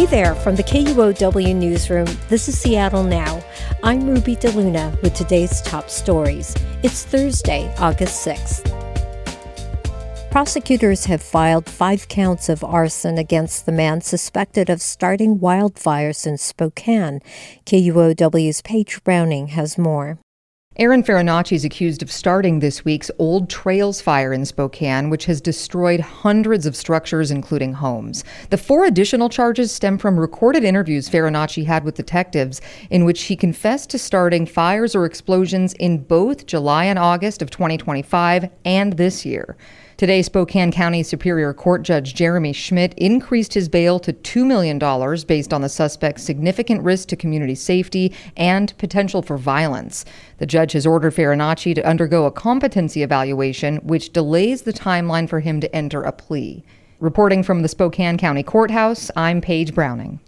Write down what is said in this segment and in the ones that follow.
Hey there, from the KUOW newsroom, this is Seattle Now. I'm Ruby DeLuna with today's top stories. It's Thursday, August 6th. Prosecutors have filed 5 counts of arson against the man suspected of starting wildfires in Spokane. KUOW's Paige Browning has more. Aaron Farinacci is accused of starting this week's Old Trails fire in Spokane, which has destroyed hundreds of structures, including homes. The 4 additional charges stem from recorded interviews Farinacci had with detectives in which he confessed to starting fires or explosions in both July and August of 2025 and this year. Today, Spokane County Superior Court Judge Jeremy Schmidt increased his bail to $2 million based on the suspect's significant risk to community safety and potential for violence. The judge has ordered Farinacci to undergo a competency evaluation, which delays the timeline for him to enter a plea. Reporting from the Spokane County Courthouse, I'm Paige Browning.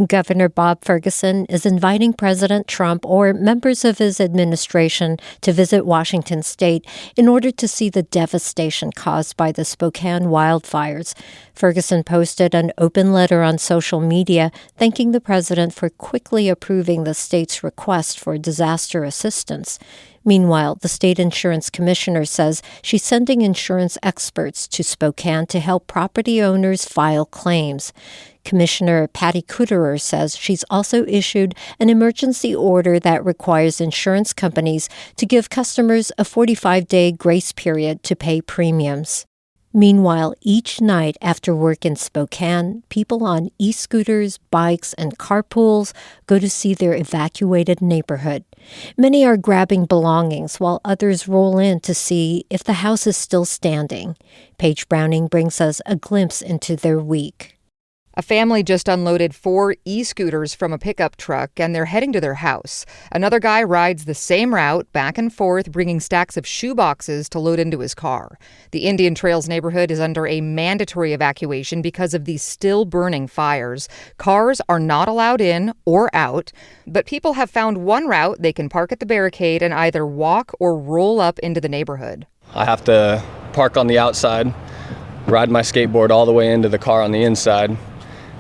Governor Bob Ferguson is inviting President Trump or members of his administration to visit Washington state in order to see the devastation caused by the Spokane wildfires. Ferguson posted an open letter on social media thanking the president for quickly approving the state's request for disaster assistance. Meanwhile, the state insurance commissioner says she's sending insurance experts to Spokane to help property owners file claims. Commissioner Patty Kuderer says she's also issued an emergency order that requires insurance companies to give customers a 45-day grace period to pay premiums. Meanwhile, each night after work in Spokane, people on e-scooters, bikes, and carpools go to see their evacuated neighborhood. Many are grabbing belongings while others roll in to see if the house is still standing. Paige Browning brings us a glimpse into their week. A family just unloaded 4 e-scooters from a pickup truck, and they're heading to their house. Another guy rides the same route back and forth, bringing stacks of shoe boxes to load into his car. The Indian Trails neighborhood is under a mandatory evacuation because of these still burning fires. Cars are not allowed in or out, but people have found one route they can park at the barricade and either walk or roll up into the neighborhood. I have to park on the outside, ride my skateboard all the way into the car on the inside,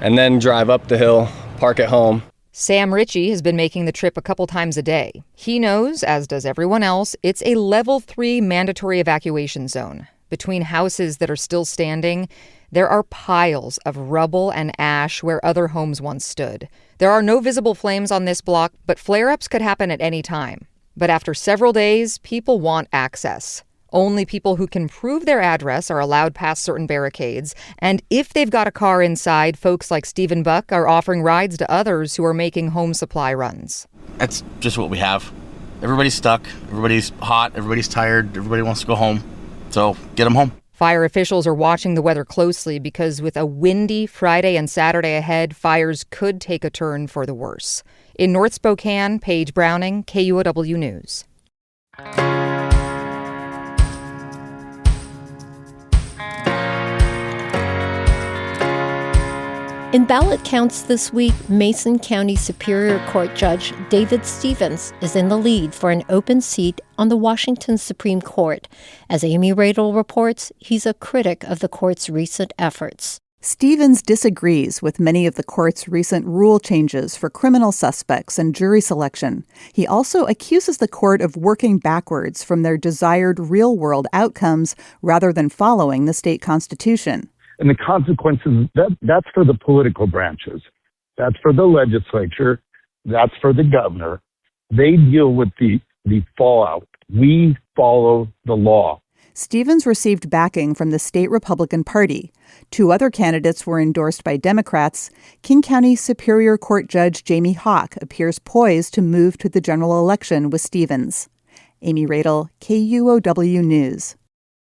and then drive up the hill, park at home. Sam Ritchie has been making the trip a couple times a day. He knows, as does everyone else, it's a level 3 mandatory evacuation zone. Between houses that are still standing, there are piles of rubble and ash where other homes once stood. There are no visible flames on this block, but flare-ups could happen at any time. But after several days, people want access. Only people who can prove their address are allowed past certain barricades, and if they've got a car inside, folks like Stephen Buck are offering rides to others who are making home supply runs. That's just what we have. Everybody's stuck, everybody's hot, everybody's tired, everybody wants to go home, so get them home. Fire officials are watching the weather closely because with a windy Friday and Saturday ahead, fires could take a turn for the worse. In North Spokane, Paige Browning, KUOW News. In ballot counts this week, Mason County Superior Court Judge David Stevens is in the lead for an open seat on the Washington Supreme Court. As Amy Radel reports, he's a critic of the court's recent efforts. Stevens disagrees with many of the court's recent rule changes for criminal suspects and jury selection. He also accuses the court of working backwards from their desired real-world outcomes rather than following the state constitution. And the consequences, that's for the political branches. That's for the legislature. That's for the governor. They deal with the fallout. We follow the law. Stevens received backing from the state Republican Party. 2 other candidates were endorsed by Democrats. King County Superior Court Judge Jamie Hawk appears poised to move to the general election with Stevens. Amy Radel, KUOW News.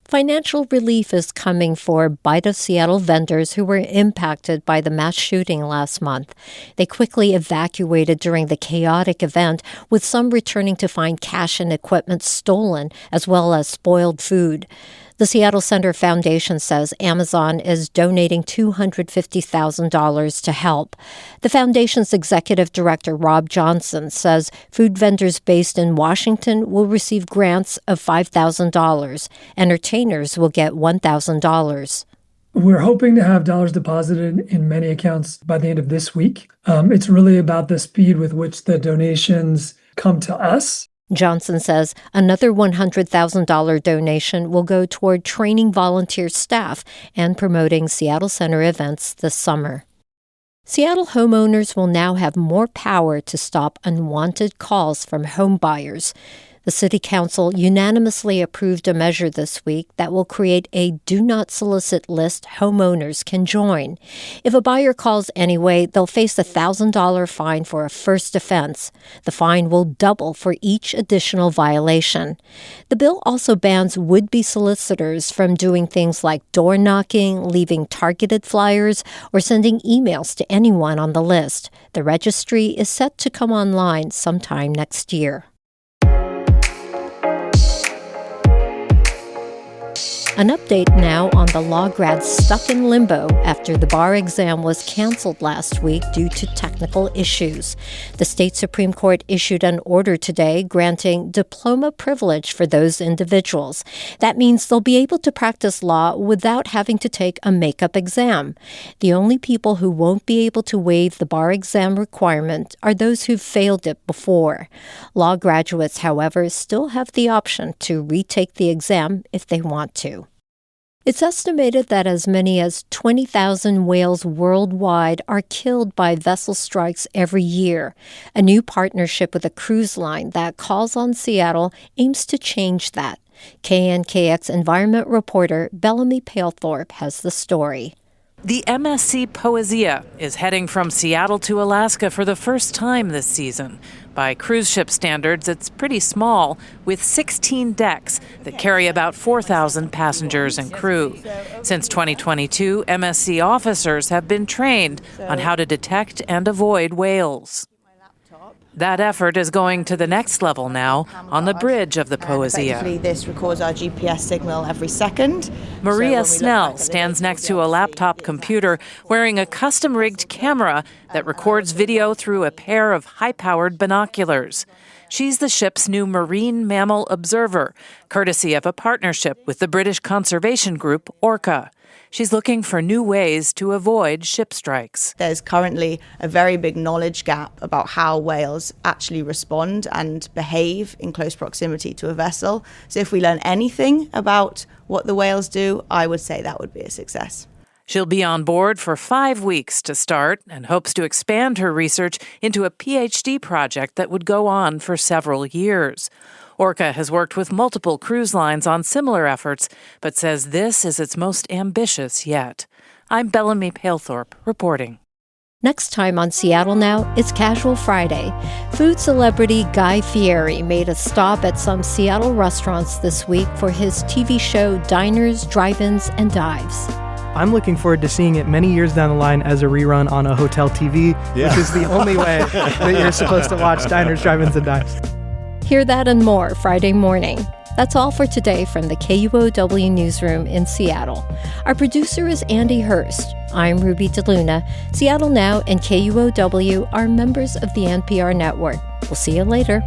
Financial relief is coming for Bite of Seattle vendors who were impacted by the mass shooting last month. They quickly evacuated during the chaotic event, with some returning to find cash and equipment stolen, as well as spoiled food. The Seattle Center Foundation says Amazon is donating $250,000 to help. The foundation's executive director, Rob Johnson, says food vendors based in Washington will receive grants of $5,000. Entertainers will get $1,000. We're hoping to have dollars deposited in many accounts by the end of this week. It's really about the speed with which the donations come to us. Johnson says another $100,000 donation will go toward training volunteer staff and promoting Seattle Center events this summer. Seattle homeowners will now have more power to stop unwanted calls from home buyers. The City Council unanimously approved a measure this week that will create a do not solicit list homeowners can join. If a buyer calls anyway, they'll face a $1,000 fine for a first offense. The fine will double for each additional violation. The bill also bans would-be solicitors from doing things like door knocking, leaving targeted flyers, or sending emails to anyone on the list. The registry is set to come online sometime next year. An update now on the law grads stuck in limbo after the bar exam was canceled last week due to technical issues. The state Supreme Court issued an order today granting diploma privilege for those individuals. That means they'll be able to practice law without having to take a makeup exam. The only people who won't be able to waive the bar exam requirement are those who've failed it before. Law graduates, however, still have the option to retake the exam if they want to. It's estimated that as many as 20,000 whales worldwide are killed by vessel strikes every year. A new partnership with a cruise line that calls on Seattle aims to change that. KNKX environment reporter Bellamy Palethorpe has the story. The MSC Poesia is heading from Seattle to Alaska for the first time this season. By cruise ship standards, it's pretty small, with 16 decks that carry about 4,000 passengers and crew. Since 2022, MSC officers have been trained on how to detect and avoid whales. That effort is going to the next level now on the bridge of the Poesia. Effectively, this records our GPS signal every second. Maria Snell stands next to a laptop computer wearing a custom-rigged camera that records video through a pair of high-powered binoculars. She's the ship's new marine mammal observer, courtesy of a partnership with the British conservation group Orca. She's looking for new ways to avoid ship strikes. There's currently a very big knowledge gap about how whales actually respond and behave in close proximity to a vessel. So if we learn anything about what the whales do, I would say that would be a success. She'll be on board for 5 weeks to start and hopes to expand her research into a PhD project that would go on for several years. Orca has worked with multiple cruise lines on similar efforts, but says this is its most ambitious yet. I'm Bellamy Palethorpe reporting. Next time on Seattle Now, it's Casual Friday. Food celebrity Guy Fieri made a stop at some Seattle restaurants this week for his TV show Diners, Drive-Ins, and Dives. I'm looking forward to seeing it many years down the line as a rerun on a hotel TV, which is the only way that you're supposed to watch Diners, Drive-Ins, and Dives. Hear that and more Friday morning. That's all for today from the KUOW Newsroom in Seattle. Our producer is Andy Hurst. I'm Ruby DeLuna. Seattle Now and KUOW are members of the NPR network. We'll see you later.